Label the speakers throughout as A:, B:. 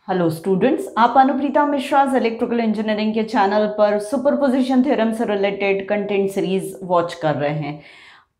A: Hello students, आप Anupreeta Mishra electrical engineering के channel पर सुपरपोजिशन थ्योरम से रिलेटेड कंटेंट सीरीज वॉच कर रहे हैं।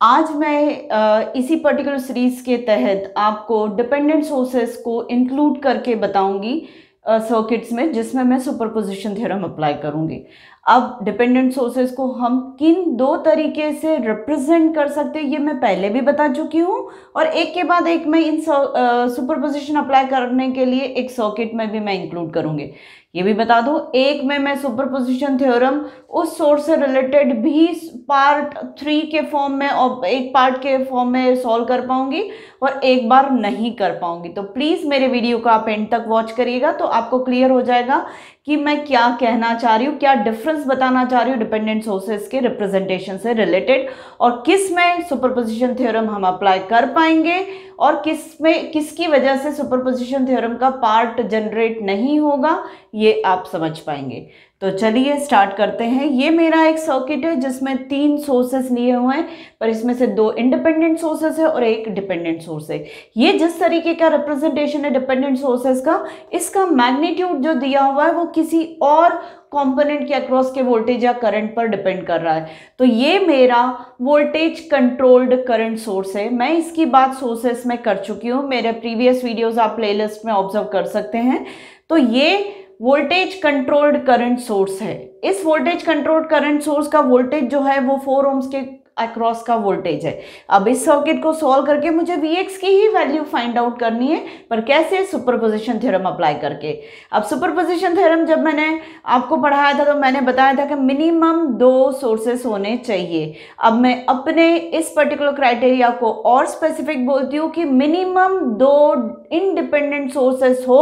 A: आज मैं इसी पर्टिकुलर सीरीज के तहत आपको डिपेंडेंट सोर्सेस को इंक्लूड करके बताऊंगी सर्किट्स में, जिसमें मैं सुपरपोजिशन थ्योरम अप्लाई करूंगी। अब डिपेंडेंट सोर्सेस को हम किन दो तरीके से रिप्रेजेंट कर सकते हैं ये मैं पहले भी बता चुकी हूँ, और एक के बाद एक मैं इन सुपरपोजिशन अप्लाई करने के लिए एक सर्किट में भी मैं इंक्लूड करूंगी। ये भी बता दूं, एक में मैं सुपरपोजिशन थ्योरम उस सोर्स से रिलेटेड भी पार्ट 3 के फॉर्म में और एक पार्ट के फॉर्म में सॉल्व कर पाऊंगी और एक बार नहीं कर पाऊंगी। तो प्लीज मेरे वीडियो को आप एंड तक वॉच करिएगा तो आपको क्लियर हो जाएगा कि मैं क्या कहना चाह रही हूँ, क्या डिफरेंस बताना चाह रही हूँ डिपेंडेंट सोर्सेस के रिप्रेजेंटेशन से रिलेटेड, और किस में सुपरपोजिशन थ्योरम हम अप्लाई कर पाएंगे और किस में किसकी वजह से सुपरपोजिशन थ्योरम का पार्ट जनरेट नहीं होगा, ये आप समझ पाएंगे। तो चलिए स्टार्ट करते हैं। ये मेरा एक सर्किट है जिसमें 3 सोर्सेस लिए हुए हैं, पर इसमें से 2 इंडिपेंडेंट सोर्सेस है और एक डिपेंडेंट सोर्स है। ये जिस तरीके का रिप्रेजेंटेशन है डिपेंडेंट सोर्सेस का, इसका मैग्नीट्यूड जो दिया हुआ है वो किसी और कंपोनेंट के अक्रॉस के वोल्टेज या करंट पर डिपेंड कर रहा है। तो ये मेरा वोल्टेज कंट्रोल्ड करंट सोर्स है। मैं इसकी बात सोर्सेस में कर चुकी हूँ, मेरे प्रीवियस वीडियोस आप प्लेलिस्ट में ऑब्जर्व कर सकते हैं। तो ये वोल्टेज कंट्रोल्ड करंट सोर्स है। इस वोल्टेज कंट्रोल्ड करंट सोर्स का वोल्टेज जो है वो 4 ohms के अक्रॉस का वोल्टेज है। अब इस सर्किट को सॉल्व करके मुझे Vx की ही वैल्यू फाइंड आउट करनी है, पर कैसे? सुपरपोजिशन थ्योरम अप्लाई करके। अब सुपरपोजिशन थ्योरम जब मैंने आपको पढ़ाया था तो मैंने बताया था कि मिनिमम 2 सोर्सेस होने चाहिए। अब मैं अपने इस पर्टिकुलर क्राइटेरिया को और स्पेसिफिक बोलती हूँ कि मिनिमम 2 इंडिपेंडेंट सोर्सेस हो,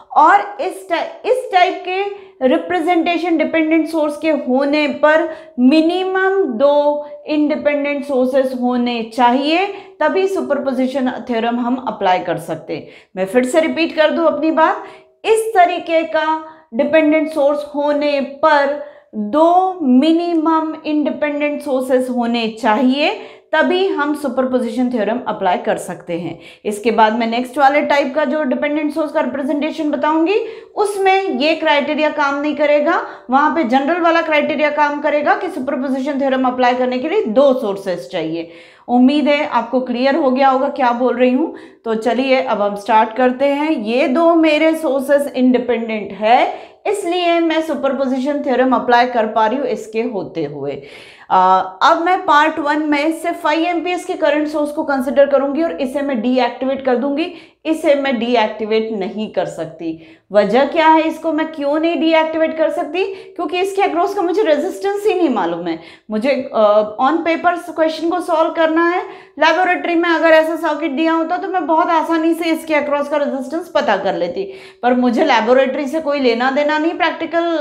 A: और इस टाइप के रिप्रेजेंटेशन डिपेंडेंट सोर्स के होने पर मिनिमम 2 इंडिपेंडेंट सोर्सेस होने चाहिए, तभी सुपरपोजिशन थ्योरम हम अप्लाई कर सकते हैं। मैं फिर से रिपीट कर दूं अपनी बात, इस तरीके का डिपेंडेंट सोर्स होने पर 2 मिनिमम इंडिपेंडेंट सोर्सेस होने चाहिए, तभी हम सुपरपोजिशन थ्योरम अप्लाई कर सकते हैं। इसके बाद मैं नेक्स्ट वाले टाइप का जो डिपेंडेंट सोर्स का रिप्रेजेंटेशन बताऊंगी, उसमें ये क्राइटेरिया काम नहीं करेगा। वहां पे जनरल वाला क्राइटेरिया काम करेगा कि सुपरपोजिशन थ्योरम अप्लाई करने के लिए 2 सोर्सेस चाहिए। उम्मीद है आपको क्लियर हो गया होगा क्या बोल रही हूं। तो चलिए अब हम स्टार्ट करते हैं। ये 2 मेरे सोर्सेस इंडिपेंडेंट है, इसलिए मैं सुपरपोजिशन थ्योरम अप्लाई कर पा रही हूँ इसके होते हुए। अब मैं पार्ट 1 में सिर्फ 5 एम्पियर्स के करंट सोर्स को कंसिडर करूंगी और इसे मैं डीएक्टिवेट कर दूंगी। इसे मैं डीएक्टिवेट नहीं कर सकती। वजह क्या है, इसको मैं क्यों नहीं डीएक्टिवेट कर सकती? क्योंकि इसके अक्रॉस का मुझे रेजिस्टेंस ही नहीं मालूम है। मुझे ऑन पेपर क्वेश्चन को सॉल्व करना है। लैबोरेटरी में अगर ऐसा सर्किट दिया होता तो मैं बहुत आसानी से इसके अक्रॉस का रेजिस्टेंस पता कर लेती, पर मुझे लैबोरेटरी से कोई लेना देना नहीं, प्रैक्टिकल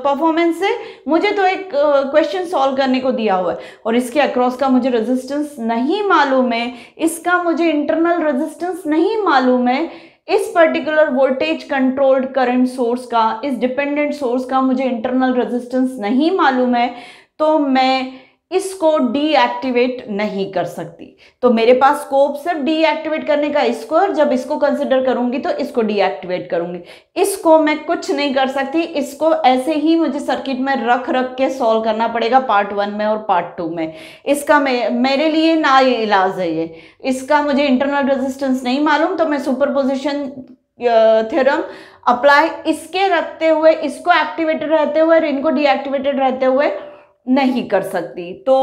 A: परफॉर्मेंस से। मुझे तो एक क्वेश्चन सॉल्व करने को दिया हुआ है और इसके अक्रॉस का मुझे रेजिस्टेंस नहीं मालूम है, इसका मुझे इंटरनल रेजिस्टेंस नहीं मालूम है, इस particular voltage controlled current source का, इस डिपेंडेंट सोर्स का मुझे इंटरनल रेजिस्टेंस नहीं मालूम है, तो मैं इसको डीएक्टिवेट नहीं कर सकती। तो मेरे पास स्कोप सिर्फ डीएक्टिवेट करने का इसको, और जब इसको कंसिडर करूंगी तो इसको डीएक्टिवेट करूंगी। इसको मैं कुछ नहीं कर सकती, इसको ऐसे ही मुझे सर्किट में रख के सॉल्व करना पड़ेगा पार्ट 1 में और पार्ट 2 में। इसका मेरे लिए ना ये इलाज है। ये इसका मुझे इंटरनल रेजिस्टेंस नहीं मालूम, तो मैं सुपरपोजिशन थ्योरम अप्लाई इसके रखते हुए, इसको एक्टिवेटेड रहते हुए और इनको डीएक्टिवेटेड रहते हुए नहीं कर सकती। तो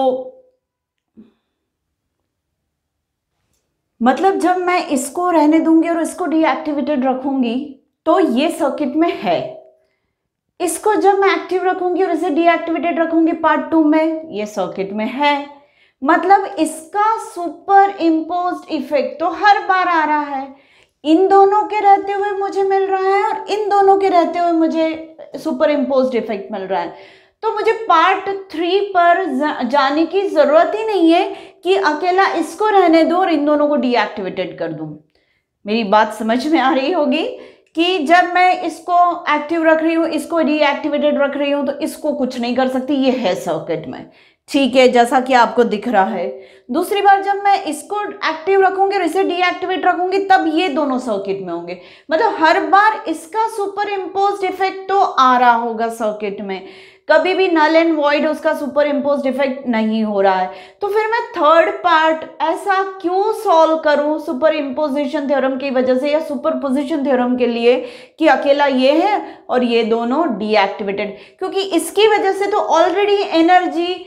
A: मतलब जब मैं इसको रहने दूंगी और इसको डीएक्टिवेटेड रखूंगी तो ये सर्किट में है, इसको जब मैं एक्टिव रखूंगी और इसे डीएक्टिवेटेड रखूंगी पार्ट 2 में, ये सर्किट में है। मतलब इसका सुपर इम्पोज्ड इफेक्ट तो हर बार आ रहा है। इन दोनों के रहते हुए मुझे मिल रहा है और इन दोनों के रहते हुए मुझे सुपर इम्पोज्ड इफेक्ट मिल रहा है। तो मुझे पार्ट 3 पर जाने की जरूरत ही नहीं है कि अकेला इसको रहने दो और इन दोनों को डीएक्टिवेटेड कर दूं। मेरी बात समझ में आ रही होगी कि जब मैं इसको एक्टिव रख रही हूँ, इसको डीएक्टिवेटेड रख रही हूँ, तो इसको कुछ नहीं कर सकती, ये है सर्किट में। ठीक है, जैसा कि आपको दिख रहा है। दूसरी बार जब मैं इसको एक्टिव रखूंगी और इसे डीएक्टिवेट रखूंगी तब ये दोनों सर्किट में होंगे। मतलब हर बार इसका सुपर इम्पोज्ड इफेक्ट तो आ रहा होगा सर्किट में, कभी भी नल एंड वॉइड उसका सुपर इम्पोज्ड इफेक्ट नहीं हो रहा है। तो फिर मैं थर्ड पार्ट ऐसा क्यों सॉल्व करूं सुपर इम्पोजिशन थ्योरम की वजह से या सुपर पोजिशन थ्योरम के लिए कि अकेला ये है और ये दोनों डीएक्टिवेटेड, क्योंकि इसकी वजह से तो ऑलरेडी एनर्जी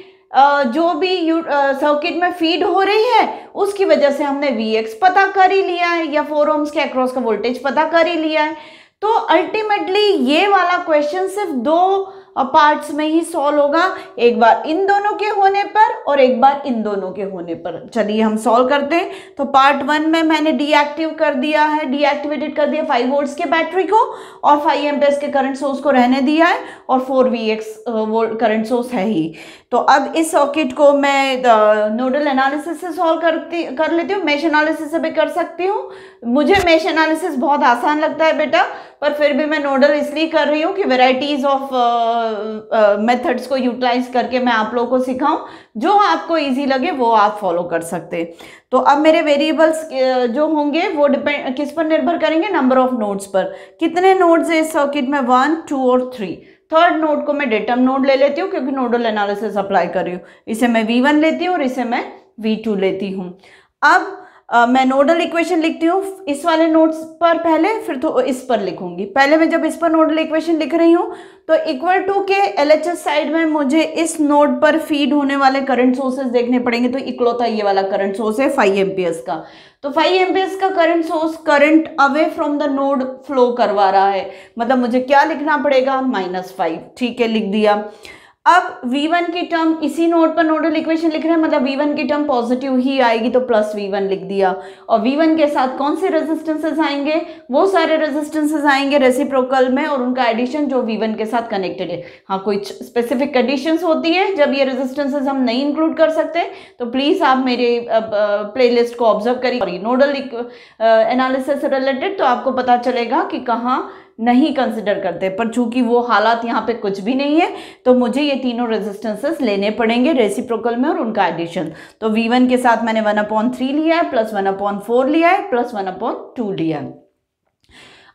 A: जो भी सर्किट में फीड हो रही है उसकी वजह से हमने Vx पता कर ही लिया है या 4 ohms के अक्रॉस का वोल्टेज पता कर ही लिया है। तो अल्टीमेटली ये वाला क्वेश्चन सिर्फ दो पार्ट्स में ही सॉल्व होगा, एक बार इन दोनों के होने पर और एक बार इन दोनों के होने पर। चलिए हम सॉल्व करते हैं। तो पार्ट 1 में मैंने डीएक्टिव कर दिया है, डीएक्टिवेटेड कर दिया 5 वोल्ट्स के बैटरी को और 5 एम्पेयर्स के करंट सोर्स को रहने दिया है और 4 Vx वोल्ट करंट सोर्स है ही। तो अब इस सर्किट को मैं नोडल एनालिसिस से सॉल्व कर लेती हूँ, मेश एनालिसिस से भी कर सकती हूँ। मुझे मेश एनालिसिस बहुत आसान लगता है बेटा, पर फिर भी मैं नोडल इसलिए कर रही हूँ कि वेराइटीज ऑफ मेथड्स को यूटिलाइज करके मैं आप लोगों को सिखाऊं, जो आपको इजी लगे वो आप फॉलो कर सकते हैं। तो अब मेरे वेरिएबल्स जो होंगे वो डिपेंड किस पर निर्भर करेंगे, नंबर ऑफ नोड्स पर। कितने नोड्स है इस सर्किट में, 1, 2 और 3। थर्ड नोड को मैं डेटम नोड ले लेती हूँ क्योंकि नोडल एनालिसिस अप्लाई कर रही हूँ। इसे मैं V1 लेती हूँ और इसे मैं V2 लेती हूँ। अब मैं नोडल इक्वेशन लिखती हूँ इस वाले नोड्स पर पहले, फिर तो इस पर लिखूंगी। पहले मैं जब इस पर नोडल इक्वेशन लिख रही हूँ तो इक्वल टू के LHS साइड में मुझे इस नोड पर फीड होने वाले करंट सोर्सेज देखने पड़ेंगे। तो इकलौता ये वाला करंट सोर्स है 5 एम्पियर्स का। तो 5 एम्पियर्स का current source current away from the node flow करवा रहा है, मतलब मुझे क्या लिखना पड़ेगा, -5। ठीक है, लिख दिया। अब V1 की टर्म इसी नोड पर नोडल इक्वेशन लिख रहे हैं, मतलब V1 की टर्म पॉजिटिव ही आएगी तो प्लस V1 लिख दिया। और V1 के साथ कौन से रेजिस्टेंसेस आएंगे, वो सारे रेजिस्टेंसेस आएंगे रेसिप्रोकल में और उनका एडिशन जो V1 के साथ कनेक्टेड है। हाँ, कोई स्पेसिफिक कंडीशंस होती है जब ये रेजिस्टेंसेस हम नहीं इंक्लूड कर सकते तो प्लीज आप मेरे प्लेलिस्ट को ऑब्जर्व करिए नोडल एनालिसिस से रिलेटेड, तो आपको पता चलेगा कि कहाँ नहीं कंसिडर करते। पर चूंकि वो हालात यहाँ पे कुछ भी नहीं है तो मुझे ये तीनों रेजिस्टेंसेस लेने पड़ेंगे रेसिप्रोकल में और उनका एडिशन। तो V1 के साथ मैंने 1/3 लिया है, प्लस 1/4 लिया है, प्लस 1/2 लिया है।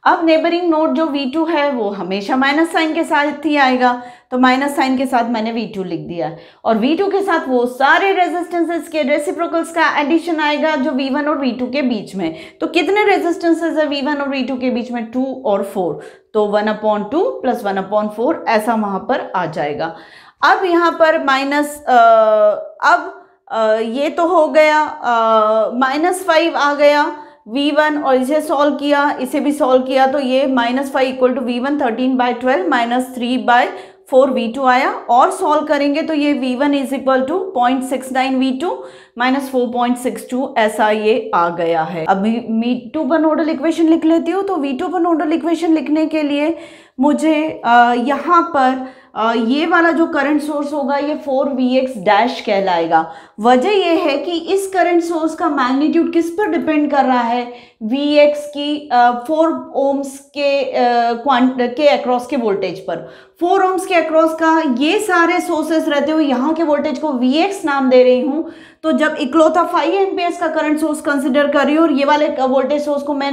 A: अब नेबरिंग नोड जो V2 है वो हमेशा माइनस साइन के साथ ही आएगा, तो माइनस साइन के साथ मैंने V2 लिख दिया है। और V2 के साथ वो सारे रेजिस्टेंसेस के रेसिप्रोकल्स का एडिशन आएगा जो V1 और V2 के बीच में। तो कितने रेजिस्टेंसेस है V1 और V2 के बीच में, 2 और 4। तो 1/2 प्लस 1/4 ऐसा वहां पर आ जाएगा। अब यहाँ पर ये तो हो गया, -5 आ गया V1 और इसे सॉल्व किया, इसे भी सॉल्व किया तो ये -5 इक्वल टू V1 13/12 -3/4 V2 आया। और सॉल्व करेंगे तो ये V1 is equal to 0.69 V2 -4.62 ऐसा ये आ गया है। अब V2 पर नोडल इक्वेशन लिख लेती हूँ। तो V2 पर नोडल इक्वेशन लिखने के लिए मुझे यहाँ पर ये वाला जो करंट सोर्स होगा ये 4Vx डैश कहलाएगा। वजह ये है कि इस करंट सोर्स का मैग्नीट्यूड किस पर डिपेंड कर रहा है, Vx की 4 ohms के अक्रॉस के वोल्टेज पर। 4 ohms के अक्रॉस का ये सारे सोर्सेस रहते हुए यहाँ के वोल्टेज को Vx नाम दे रही हूँ। तो जब इकलौता 5 एम्पियर्स का करंट सोर्स कंसिडर कर रही हूँ और ये वाले वोल्टेज सोर्स को मैं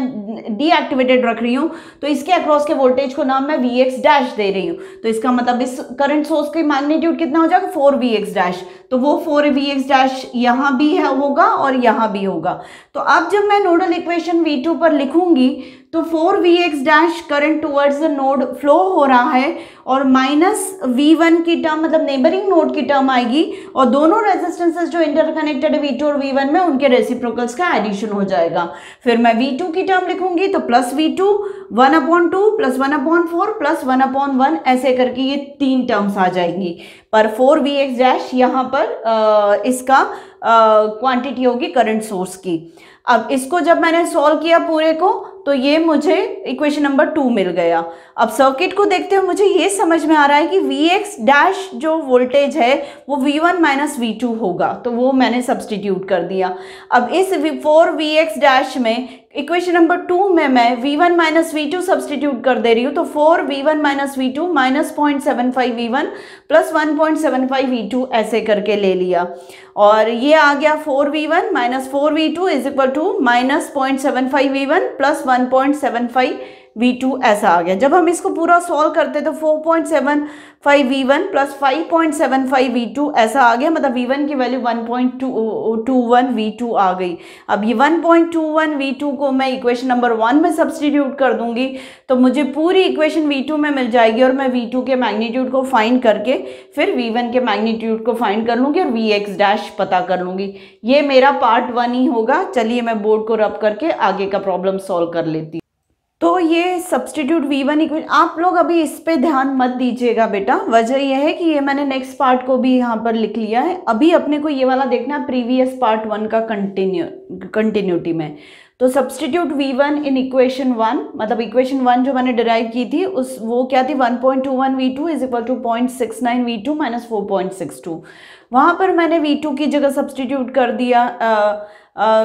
A: डीएक्टिवेटेड रख रही हूँ तो इसके अक्रॉस के वोल्टेज को नाम मैं Vx डैश दे रही हूँ। तो इसका मतलब इस करंट सोर्स की मैग्नीट्यूड कितना हो जाएगा, 4Vx डैश। तो वो 4Vx डैश यहाँ भी है होगा और यहाँ भी होगा। तो अब जब मैं नोडल इक्वेशन V2 पर लिखूंगी तो 4Vx dash current towards the node flow हो रहा है और -V1 की टर्म मतलब नेबरिंग नोड की टर्म आएगी और दोनों रेजिस्टेंसेस जो इंटरकनेक्टेड है V2 और V1 में उनके रेसिप्रोकल्स का एडिशन हो जाएगा। फिर मैं V2 की टर्म लिखूंगी तो प्लस V2 1/2 प्लस 1/4 प्लस 1/1 ऐसे करके ये 3 टर्म्स आ जाएंगी। पर 4Vx डैश यहाँ पर इसका क्वांटिटी होगी करंट सोर्स की। अब इसको जब मैंने सॉल्व किया पूरे को तो ये मुझे इक्वेशन नंबर 2 मिल गया। अब सर्किट को देखते हुए मुझे ये समझ में आ रहा है कि Vx डैश जो वोल्टेज है वो V1 माइनस V2 होगा, तो वो मैंने सब्सटीट्यूट कर दिया। अब इस 4Vx डैश में इक्वेशन नंबर 2 में मैं V1 माइनस V2 सब्सटीट्यूट कर दे रही हूँ, तो 4V1 minus V2 minus 0.75 V1 plus 1.75 V2 ऐसे करके ले लिया, और ये आ गया 4V1 minus 4V2 is equal to minus 0.75 V1 plus 1.75 V2 ऐसा आ गया। जब हम इसको पूरा सॉल्व करते तो 4.75 V1 प्लस 5.75 V2 ऐसा आ गया, मतलब V1 की वैल्यू 1.21 V2 आ गई। अब ये 1.21 V2 को मैं इक्वेशन नंबर 1 में सब्सटीट्यूट कर दूंगी तो मुझे पूरी इक्वेशन V2 में मिल जाएगी, और मैं V2 के मैग्नीट्यूड को फाइंड करके फिर V1 के मैग्नीट्यूड को फाइंड कर लूंगी और Vx डैश पता कर लूंगी। ये मेरा पार्ट 1 ही होगा। चलिए मैं बोर्ड को रब करके आगे का प्रॉब्लम सॉल्व कर लेती हूँ। तो ये सब्सटीट्यूट V1 इक्वेशन, आप लोग अभी इस पे ध्यान मत दीजिएगा बेटा, वजह यह है कि ये मैंने नेक्स्ट पार्ट को भी यहाँ पर लिख लिया है। अभी अपने को ये वाला देखना है प्रीवियस पार्ट 1 का कंटिन्यूटी में। तो सब्सटीट्यूट V1 इन इक्वेशन 1, मतलब इक्वेशन 1 जो मैंने डिराइव की थी वो क्या थी, 1.21 V2 is equal to 0.69 V2 minus 4.62। वहाँ पर मैंने V2 की जगह सब्सटीट्यूट कर दिया,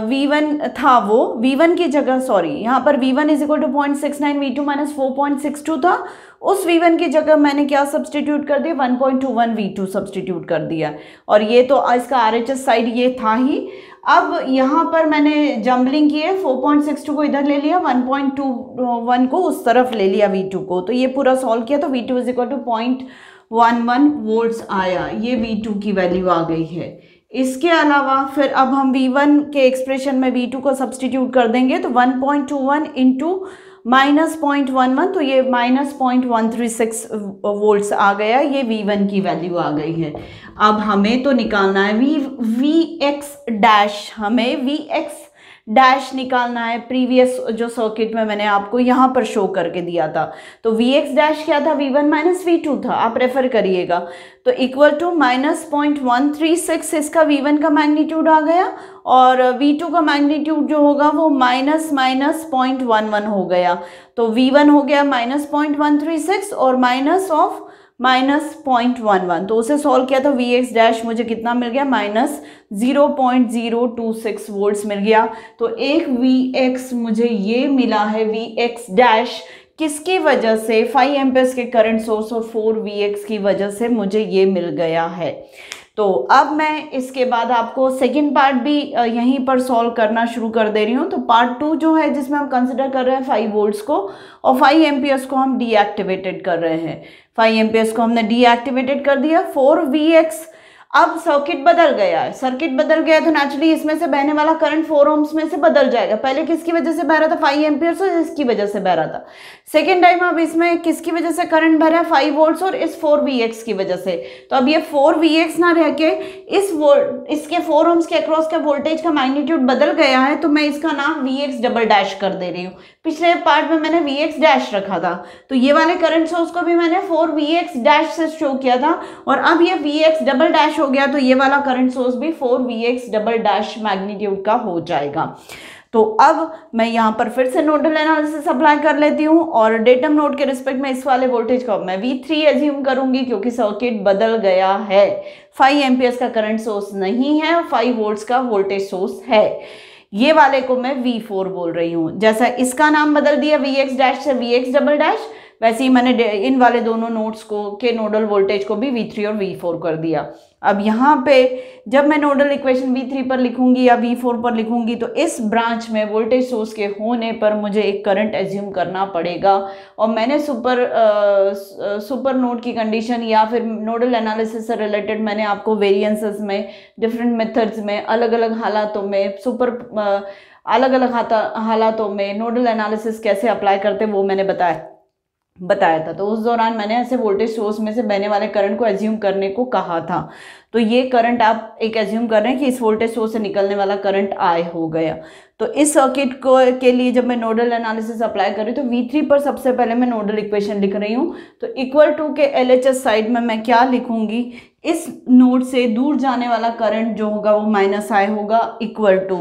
A: V1 था वो, V1 की जगह सॉरी यहाँ पर V1 is equal to 0.69 V2 minus 4.62 था, उस V1 की जगह मैंने क्या सब्सटीट्यूट कर दिया, 1.21 V2 सब्सटीट्यूट कर दिया, और ये तो इसका RHS साइड ये था ही। अब यहाँ पर मैंने जम्बलिंग की है, 4.62 को इधर ले लिया, 1.21 को उस तरफ ले लिया V2 को, तो ये पूरा सॉल्व किया तो V2 is equal to 0.11 volts आया, ये V2 की वैल्यू आ गई है। इसके अलावा फिर अब हम V1 के एक्सप्रेशन में V2 को सब्सटीट्यूट कर देंगे तो 1.21 इंटू माइनस 0.11, तो ये माइनस 0.136 वोल्ट्स आ गया, ये V1 की वैल्यू आ गई है। अब हमें तो निकालना है Vx डैश, हमें Vx डैश निकालना है। प्रीवियस जो सर्किट में मैंने आपको यहाँ पर शो करके दिया था, तो Vx डैश क्या था, V1 माइनस V2 था, आप रेफर करिएगा, तो इक्वल टू माइनस 0.136 इसका V1 का मैग्नीट्यूड आ गया, और V2 का मैग्नीट्यूड जो होगा वो माइनस 0.11 हो गया, तो V1 हो गया माइनस 0.136 और माइनस ऑफ माइनस 0.11, तो उसे सॉल्व किया तो Vx डैश मुझे कितना मिल गया, माइनस 0.026 वोल्ट्स मिल गया। तो एक Vx मुझे ये मिला है, Vx डैश किसकी वजह से, 5 एम्पेयर्स के करंट सोर्स और 4Vx की वजह से मुझे ये मिल गया है। तो अब मैं इसके बाद आपको सेकंड पार्ट भी यहीं पर सॉल्व करना शुरू कर दे रही हूँ। तो पार्ट 2 जो है जिसमें हम कंसिडर कर रहे हैं 5 वोल्ट्स को और 5 एम्पियर्स को हम डीएक्टिवेटेड कर रहे हैं। 5 एम्पियर्स को हमने डीएक्टिवेटेड कर दिया। 4Vx, अब सर्किट बदल गया है, सर्किट बदल गया तो नेचुरली इसमें से बहने वाला करंट 4 ओम्स में से बदल जाएगा। पहले किसकी वजह से बह रहा था, 5 एम्पियर्स और इसकी वजह से बह रहा था। सेकेंड टाइम अब इसमें किसकी वजह से करंट बह रहा है, 5 वोल्ट्स और इस 4Vx की वजह से। तो अब ये 4Vx ना रह के इसके 4 ओम्स के अक्रॉस का वोल्टेज का मैग्नीट्यूड बदल गया है, तो मैं इसका नाम Vx डबल डैश कर दे रही हूँ। पिछले पार्ट में मैंने Vx डैश रखा था, तो ये वाले करंट सोर्स को भी मैंने 4Vx डैश से शो किया था, और अब ये Vx डबल डैश हो गया तो ये वाला करंट सोर्स भी 4Vx डबल डैश मैग्नीट्यूड का हो जाएगा। तो अब मैं यहाँ पर फिर से नोडल एनालिसिस अप्लाई कर लेती हूँ, और डेटम नोड के रिस्पेक्ट में इस वाले वोल्टेज को मैं V3 एज्यूम करूंगी क्योंकि सर्किट बदल गया है। 5 एम्पियर्स का करंट सोर्स नहीं है और 5 वोल्ट्स का वोल्टेज सोर्स है। ये वाले को मैं V4 बोल रही हूँ। जैसा इसका नाम बदल दिया Vx डैश से Vx डबल डैश, वैसे ही मैंने इन वाले दोनों नोड्स को के नोडल वोल्टेज को भी V3 और V4 कर दिया। अब यहाँ पे जब मैं नोडल इक्वेशन V3 पर लिखूंगी या V4 पर लिखूंगी तो इस ब्रांच में वोल्टेज सोर्स के होने पर मुझे एक करंट एज्यूम करना पड़ेगा, और मैंने सुपर नोड की कंडीशन या फिर नोडल एनालिसिस से रिलेटेड मैंने आपको वेरिएंसेस में, डिफरेंट मेथड्स में, अलग अलग हालातों में, अलग अलग हालातों में नोडल एनालिसिस कैसे अप्लाई करते वो मैंने बताया था। तो उस दौरान मैंने ऐसे वोल्टेज सोर्स में से बहने वाले करंट को एज्यूम करने को कहा था। तो ये करंट आप एक एज्यूम कर रहे हैं कि इस वोल्टेज सोर्स से निकलने वाला करंट I हो गया। तो इस सर्किट को के लिए जब मैं नोडल एनालिसिस अप्लाई कर रही हूँ तो V3 पर सबसे पहले मैं नोडल इक्वेशन लिख रही हूँ। तो इक्वल टू के LHS साइड में मैं क्या लिखूंगी, इस नोड से दूर जाने वाला करंट जो होगा वो -I होगा, इक्वल टू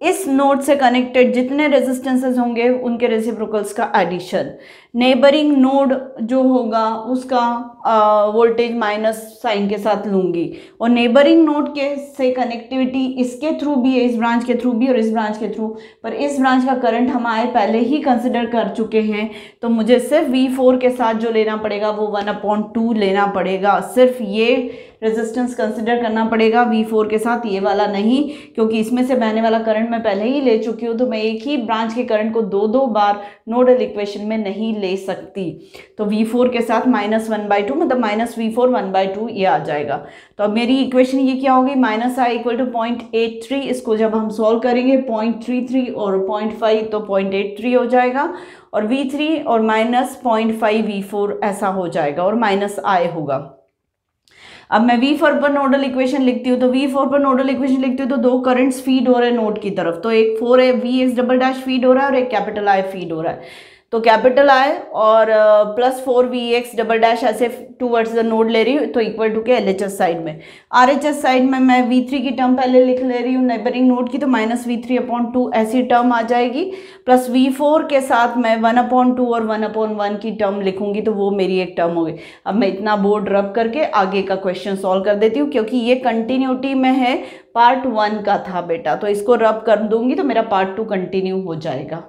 A: इस नोड से कनेक्टेड जितने रेजिस्टेंसेस होंगे उनके रेसिप्रोकल्स का एडिशन। नेबरिंग नोड जो होगा उसका वोल्टेज माइनस साइन के साथ लूंगी, और नेबरिंग नोड के से कनेक्टिविटी इसके थ्रू भी है, इस ब्रांच के थ्रू भी और इस ब्रांच के थ्रू, पर इस ब्रांच का करंट हमारे पहले ही कंसिडर कर चुके हैं, तो मुझे सिर्फ V4 के साथ जो लेना पड़ेगा वो 1/2 लेना पड़ेगा। सिर्फ ये रेजिस्टेंस कंसिडर करना पड़ेगा V4 के साथ, ये वाला नहीं, क्योंकि इसमें से बहने वाला करंट मैं पहले ही ले चुकी हूँ, तो मैं एक ही ब्रांच के करंट को दो बार नोडल इक्वेशन में नहीं ले सकती। तो V4 के साथ -1/2 मतलब -V4 1/2 ये आ जाएगा। तो अब मेरी इक्वेशन ये क्या होगी, -I = 0.83। इसको जब हम सॉल्व करेंगे 0.33 और 0.5 तो 0.83 हो जाएगा, और V3 और -0.5 V4 ऐसा हो जाएगा, और -I होगा। अब मैं V4 पर नोडल इक्वेशन लिखती हूँ, तो V4 पर नोडल इक्वेशन लिखती हूँ तो दो करंट्स फीड हो रहे हैं नोड की तरफ, तो एक 4 है Vx" फीड हो रहा है और एक कैपिटल I फीड हो रहा है। तो कैपिटल I और +4 Vx" ऐसे टूवर्ड्स द नोड ले रही हूँ, तो इक्वल टू के LHS साइड में। RHS साइड में मैं V3 की टर्म पहले लिख ले रही हूँ नेबरिंग नोड की, तो -V3/2 ऐसी टर्म आ जाएगी, प्लस V4 के साथ मैं 1/2 और 1/1 की टर्म लिखूंगी, तो वो मेरी एक टर्म होगी। अब मैं इतना बोर्ड रब करके आगे का क्वेश्चन सॉल्व कर देती हूँ, क्योंकि ये कंटिन्यूटी में है, पार्ट 1 का था बेटा, तो इसको रब कर दूंगी तो मेरा पार्ट 2 कंटिन्यू हो जाएगा।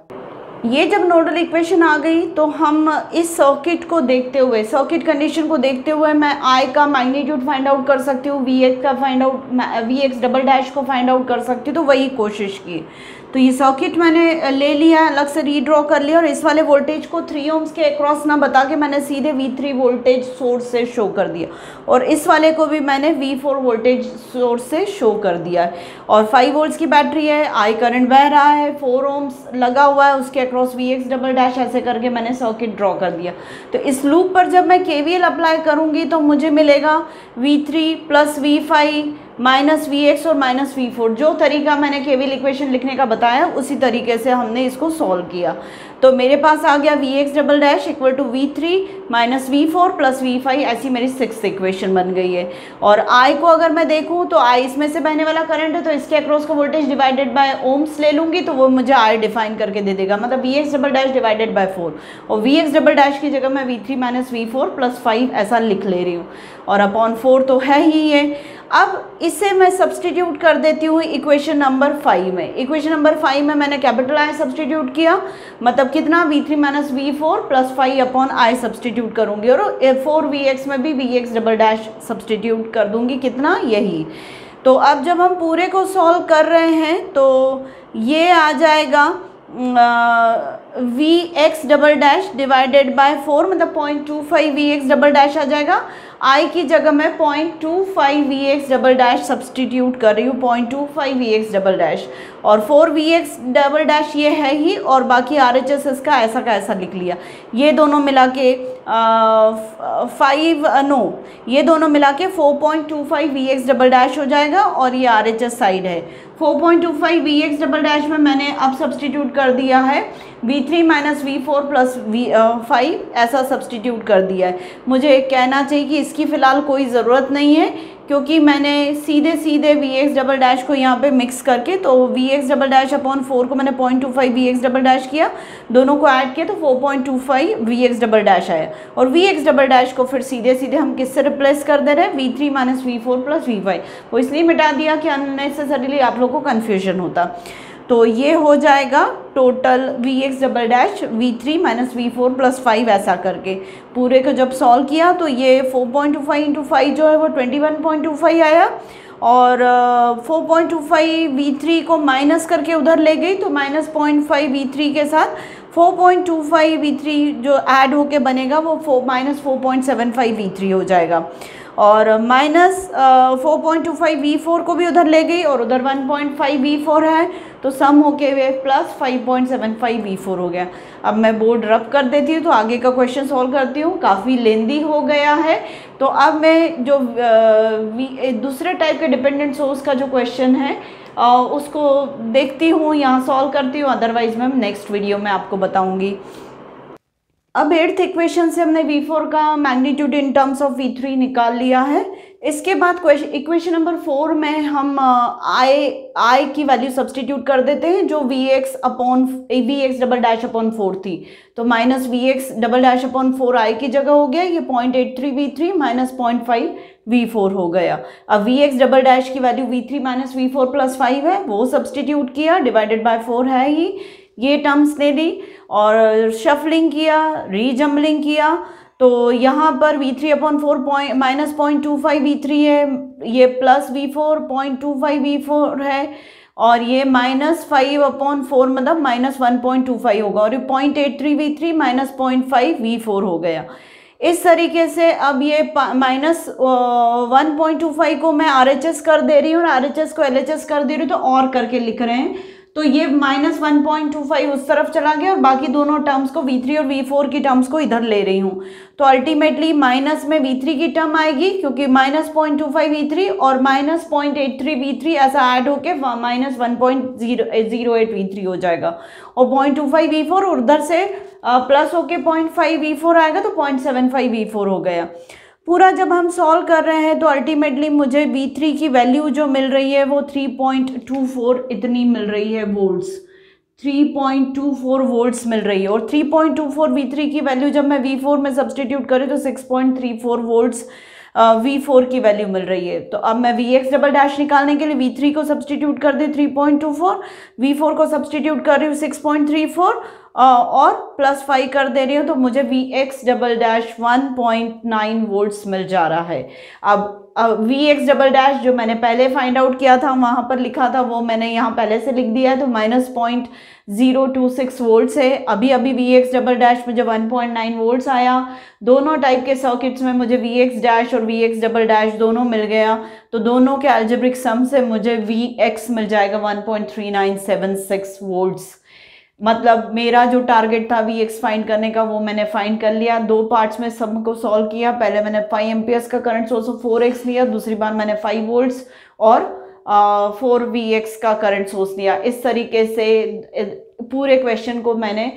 A: ये जब नोडल इक्वेशन आ गई तो हम इस सर्किट को देखते हुए, सर्किट कंडीशन को देखते हुए मैं I का मैग्नीट्यूड फाइंड आउट कर सकती हूँ, Vx का फाइंड आउट, Vx" को फाइंड आउट कर सकती हूँ, तो वही कोशिश की। तो ये सर्किट मैंने ले लिया, अलग से रीड्रॉ कर लिया, और इस वाले वोल्टेज को 3 ohms के अक्रॉस ना बता के मैंने सीधे V3 वोल्टेज सोर्स से शो कर दिया, और इस वाले को भी मैंने V4 वोल्टेज सोर्स से शो कर दिया है। और 5 वोल्ट्स की बैटरी है, I करंट बह रहा है, 4 ohms लगा हुआ है, उसके अक्रॉस Vx" ऐसे करके मैंने सर्किट ड्रॉ कर दिया। तो इस लूप पर जब मैं KVL अप्लाई करूँगी तो मुझे मिलेगा V3 + V5 -Vx और -V4। जो तरीका मैंने केवीएल इक्वेशन लिखने का बताया उसी तरीके से हमने इसको सॉल्व किया। तो मेरे पास आ गया Vx" = V3 - V4 + V5, ऐसी मेरी 6th इक्वेशन बन गई है। और I को अगर मैं देखूँ तो I इसमें से बहने वाला करंट है, तो इसके अक्रॉस का वोल्टेज डिवाइडेड बाय ओम्स ले लूँगी, तो वो मुझे I डिफाइन करके दे देगा, मतलब Vx" डिवाइडेड बाय 4, और Vx" की जगह मैं V3 - V4 + 5 ऐसा लिख ले रही हूँ, और अपॉन 4 तो है ही है। अब इसे मैं सब्सटीट्यूट कर देती हूँ इक्वेशन नंबर 5 में। इक्वेशन नंबर 5 में मैंने कैपिटल I सब्सटीट्यूट किया, मतलब कितना V3 - V4 + 5/I सब्सटीट्यूट करूँगी, और 4Vx में भी Vx" सब्सटीट्यूट कर दूँगी, कितना, यही। तो अब जब हम पूरे को सॉल्व कर रहे हैं तो ये आ जाएगा Vx" डिवाइडेड बाय 4, मतलब 0.25 Vx" आ जाएगा। I की जगह मैं 0.25 Vx" सब्सटीट्यूट कर रही हूँ, 0.25 Vx", और 4 Vx" ये है ही, और बाकी RHS इसका ऐसा का ऐसा लिख लिया। ये दोनों मिला के ये दोनों मिला के 4.25 Vx" हो जाएगा, और ये RHS साइड है। 4.25 Vx" में मैंने अब सब्सटीट्यूट कर दिया है V3 - V4 + 5 ऐसा सब्सटीट्यूट कर दिया है। मुझे कहना चाहिए कि इसकी फ़िलहाल कोई ज़रूरत नहीं है, क्योंकि मैंने सीधे Vx" को यहाँ पे मिक्स करके, तो Vx"/4 को मैंने 0.25 Vx" किया, दोनों को ऐड किया तो 4.25 Vx" आया, और Vx" को फिर सीधे हम किससे रिप्लेस कर दे रहे हैं, V3 - V4 + V5। वो इसलिए मिटा दिया कि अननेसेसरीली आप लोगों को कन्फ्यूजन होता। तो ये हो जाएगा टोटल Vx" V3 - V4 + 5 ऐसा करके। पूरे को जब सॉल्व किया तो ये 4.25 × 5 जो है वो 21.25 आया, और 4.25 V3 को माइनस करके उधर ले गई, तो -0.5 V3 के साथ 4.25 V3 जो ऐड होके बनेगा वो -4.75 V3 हो जाएगा, और -4.25 V4 को भी उधर ले गई, और उधर 1.5 V4 है, तो सम होके वे +5.75 V4 हो गया। अब मैं बोर्ड रब कर देती हूँ, तो आगे का क्वेश्चन सॉल्व करती हूँ, काफ़ी लेंदी हो गया है। तो अब मैं जो दूसरे टाइप के डिपेंडेंट सोर्स का जो क्वेश्चन है उसको देखती हूँ, यहाँ सॉल्व करती हूँ, अदरवाइज मैं नेक्स्ट वीडियो में आपको बताऊँगी। अब 8th इक्वेशन से हमने V4 का magnitude in terms of V3 निकाल लिया है। इसके बाद इक्वेशन नंबर 4 में हम आई की वैल्यू सब्सटीट्यूट कर देते हैं, जो Vx डबल डैश अपॉन 4 थी, तो minus Vx double dash upon 4 आई की जगह हो गया, ये 0.83 V3 माइनस 0.5 V4 हो गया। अब Vx डबल डैश की value V3 minus V4 plus 5 है, वो सब्सटीट्यूट किया, डिवाइडेड बाय 4 है ही, ये टर्म्स ले ली और शफलिंग किया, रीजम्बलिंग किया, तो यहाँ पर V3 अपॉन 4 माइनस 0.25 V3 है, ये प्लस V4 0.25 V4 है, और ये माइनस 5 अपॉन 4 मतलब माइनस 1.25 होगा, और ये 0.83 V3 माइनस 0.5 V4 हो गया। इस तरीके से अब ये माइनस 1.25 को मैं RHS कर दे रही हूँ और RHS को LHS कर दे रही हूँ, तो और करके लिख रहे हैं, तो ये माइनस 1.25 उस तरफ चला गया और बाकी दोनों टर्म्स को V3 और V4 की टर्म्स को इधर ले रही हूँ, तो अल्टीमेटली माइनस में V3 की टर्म आएगी, क्योंकि माइनस 0.25 V3 और माइनस 0.83 V3 ऐसा ऐड होके माइनस 1.08 V3 हो जाएगा, और 0.25 V4 और उधर से प्लस होके 0.5 V4 आएगा, तो 0.75 V4 हो गया। पूरा जब हम सॉल्व कर रहे हैं तो अल्टीमेटली मुझे V3 की वैल्यू जो मिल रही है वो 3.24 इतनी मिल रही है वोल्ट्स, 3.24 वोल्ट्स मिल रही है, और 3.24 V3 की वैल्यू जब मैं V4 में सब्सटीट्यूट करूँ तो 6.34 वोल्ट्स V4 की वैल्यू मिल रही है। तो अब मैं Vx डबल डैश निकालने के लिए V3 को सब्सटीट्यूट कर दी 3.24, V4 को सब्सटीट्यूट कर रही हूँ 6.34 और प्लस 5 कर दे रही हूँ, तो मुझे Vx डबल डैश 1.9 वोल्ट्स मिल जा रहा है। अब Vx डबल डैश जो मैंने पहले फाइंड आउट किया था वहाँ पर लिखा था वो मैंने यहाँ पहले से लिख दिया है, तो माइनस 0.026 वोल्ट्स है। अभी Vx डबल डैश मुझे 1.9 वोल्ट्स आया। दोनों टाइप के सर्किट्स में मुझे Vx डैश और Vx डबल डैश दोनों मिल गया, तो दोनों के अलजेब्रिक सम से मुझे Vx मिल जाएगा 1.3976 वोल्ट्स। मतलब मेरा जो टारगेट था Vx फाइंड करने का वो मैंने फाइंड कर लिया। दो पार्ट्स में सम को सॉल्व किया, पहले मैंने 5 एम्पियर्स का करंट सोर्स ऑफ 4x लिया, दूसरी बार मैंने 5 वोल्ट्स और 4 Vx का करंट सोर्स लिया। इस तरीके से पूरे क्वेश्चन को मैंने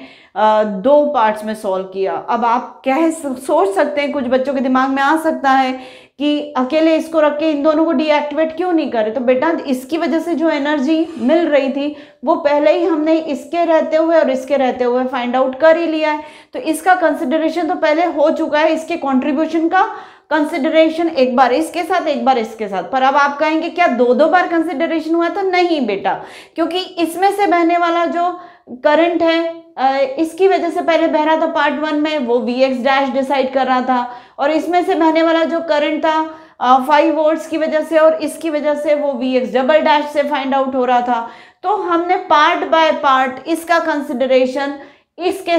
A: दो पार्ट्स में सॉल्व किया। अब आप सोच सकते हैं, कुछ बच्चों के दिमाग में आ सकता है कि अकेले इसको रख के इन दोनों को डीएक्टिवेट क्यों नहीं करे, तो बेटा इसकी वजह से जो एनर्जी मिल रही थी वो पहले ही हमने इसके रहते हुए और इसके रहते हुए फाइंड आउट कर ही लिया है, तो इसका कंसिडरेशन तो पहले हो चुका है। इसके कंट्रीब्यूशन का कंसिडरेशन एक बार इसके साथ एक बार इसके साथ, पर अब आप कहेंगे क्या दो बार कंसिडरेशन हुआ, तो नहीं बेटा, क्योंकि इसमें से बहने वाला जो करंट है इसकी वजह से पहले बह रहा था पार्ट 1 में, वो Vx डैश डिसाइड कर रहा था, और इसमें से बहने वाला जो करंट था 5 वोल्ट्स की वजह से और इसकी वजह से वो Vx डबल डैश से फाइंड आउट हो रहा था। तो हमने पार्ट बाय पार्ट इसका कंसिडरेशन इसके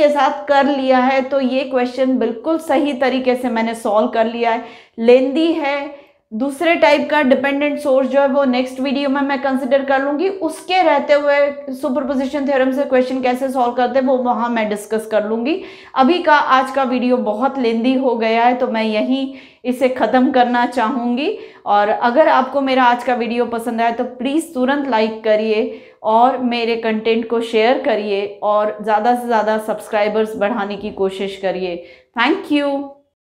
A: साथ कर लिया है, तो ये क्वेश्चन बिल्कुल सही तरीके से मैंने सॉल्व कर लिया है। लेंदी है। दूसरे टाइप का डिपेंडेंट सोर्स जो है वो नेक्स्ट वीडियो में मैं कंसिडर कर लूंगी, उसके रहते हुए सुपरपोजिशन थ्योरम से क्वेश्चन कैसे सॉल्व करते हैं वो वहां मैं डिस्कस कर लूंगी। अभी का आज का वीडियो बहुत लेंदी हो गया है, तो मैं यहीं इसे ख़त्म करना चाहूँगी। और अगर आपको मेरा आज का वीडियो पसंद आए तो प्लीज़ तुरंत लाइक करिए और मेरे कंटेंट को शेयर करिए और ज़्यादा से ज़्यादा सब्सक्राइबर्स बढ़ाने की कोशिश करिए। Thank you.